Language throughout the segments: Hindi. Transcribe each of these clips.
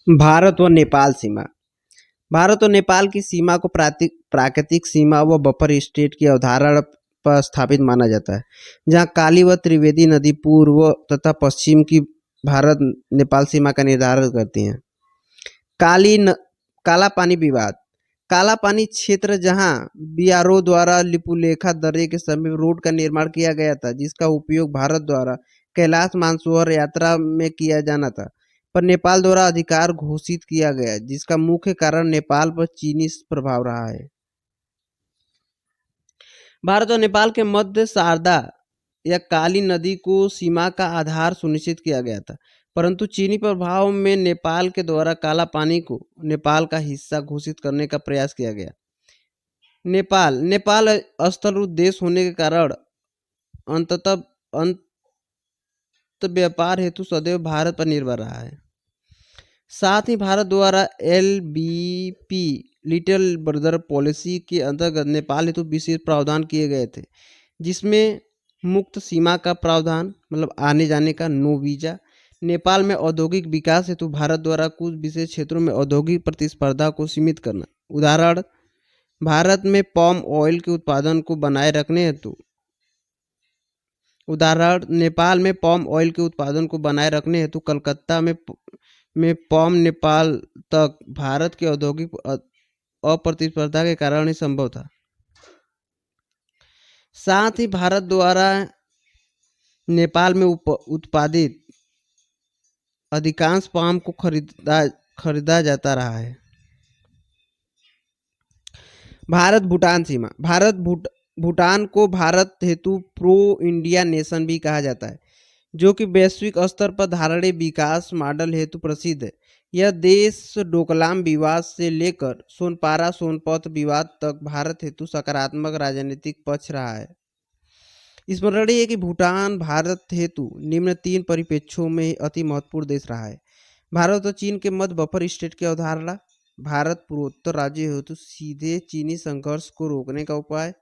भारत व नेपाल सीमा। भारत और नेपाल की सीमा को प्राकृतिक सीमा व बफर स्टेट की अवधारणा पर स्थापित माना जाता है, जहां काली व त्रिवेदी नदी पूर्व तथा पश्चिम की भारत नेपाल सीमा का निर्धारण करती हैं। काली न, काला पानी विवाद। काला पानी क्षेत्र जहां बीआरओ द्वारा लिपुलेखा दर्रे के समीप रोड का निर्माण किया गया था, जिसका उपयोग भारत द्वारा कैलाश मानसरोवर यात्रा में किया जाना था, पर नेपाल द्वारा अधिकार घोषित किया गया, जिसका मुख्य कारण नेपाल पर चीनी प्रभाव रहा है। भारत और नेपाल के मध्य शारदा या काली नदी को सीमा का आधार सुनिश्चित किया गया था, परंतु चीनी प्रभाव में नेपाल के द्वारा काला पानी को नेपाल का हिस्सा घोषित करने का प्रयास किया गया। नेपाल स्थलरूप देश होने के कारण अंत व्यापार हेतु सदैव भारत पर निर्भर रहा है। साथ ही भारत द्वारा LBP लिटिल ब्रदर पॉलिसी के अंतर्गत नेपाल हेतु विशेष प्रावधान किए गए थे, जिसमें मुक्त सीमा का प्रावधान, मतलब आने जाने का नो वीजा, नेपाल में औद्योगिक विकास हेतु भारत द्वारा कुछ विशेष क्षेत्रों में औद्योगिक प्रतिस्पर्धा को सीमित करना। उदाहरण, भारत में पाम ऑयल के उत्पादन को बनाए रखने हेतु नेपाल में पाम ऑयल के उत्पादन को बनाए रखने हेतु कलकत्ता में पाम नेपाल तक भारत के औद्योगिक अप्रतिस्पर्धा के कारण ही संभव था। साथ ही भारत द्वारा नेपाल में उत्पादित अधिकांश पाम को खरीदा जाता रहा है। भारत भूटान सीमा। भूटान को भारत हेतु प्रो इंडिया नेशन भी कहा जाता है, जो कि वैश्विक स्तर पर धारणीय विकास मॉडल हेतु प्रसिद्ध है। यह देश डोकलाम विवाद से लेकर सोनपारा सोनपत विवाद तक भारत हेतु सकारात्मक राजनीतिक पक्ष रहा है। स्मरणीय है कि भूटान भारत हेतु निम्न 3 परिप्रेक्ष्यों में अति महत्वपूर्ण देश रहा है। भारत और चीन के मध्य बफर स्टेट की अवधारणा, भारत पूर्वोत्तर राज्य हेतु सीधे चीनी संघर्ष को रोकने का उपाय,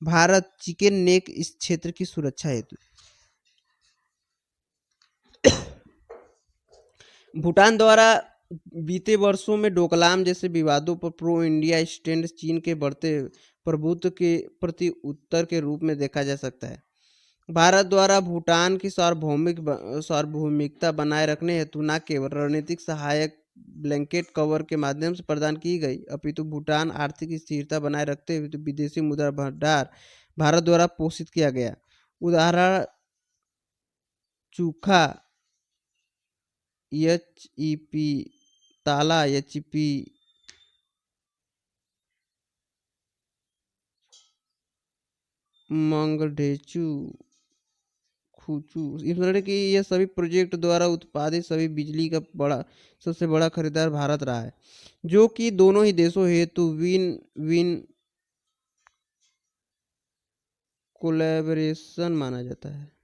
भारत चिकन नेक इस क्षेत्र की सुरक्षा हेतु। भूटान द्वारा बीते वर्षों में डोकलाम जैसे विवादों पर प्रो इंडिया स्टैंड चीन के बढ़ते प्रभुत्व के प्रति उत्तर के रूप में देखा जा सकता है। भारत द्वारा भूटान की सार्वभौमिकता बनाए रखने हेतु न केवल रणनीतिक सहायक ब्लैंकेट कवर के माध्यम से प्रदान की गई, अपितु भूटान आर्थिक स्थिरता बनाए रखते हुए विदेशी मुद्रा भंडार भारत द्वारा पोषित किया गया। उदाहरण, चूखा HEP, ताला HEP, मंगडेचू, खूचू, इस तरह की यह सभी प्रोजेक्ट द्वारा उत्पादित सभी बिजली का सबसे बड़ा खरीदार भारत रहा है, जो कि दोनों ही देशों हेतु विन विन कोलैबोरेशन माना जाता है।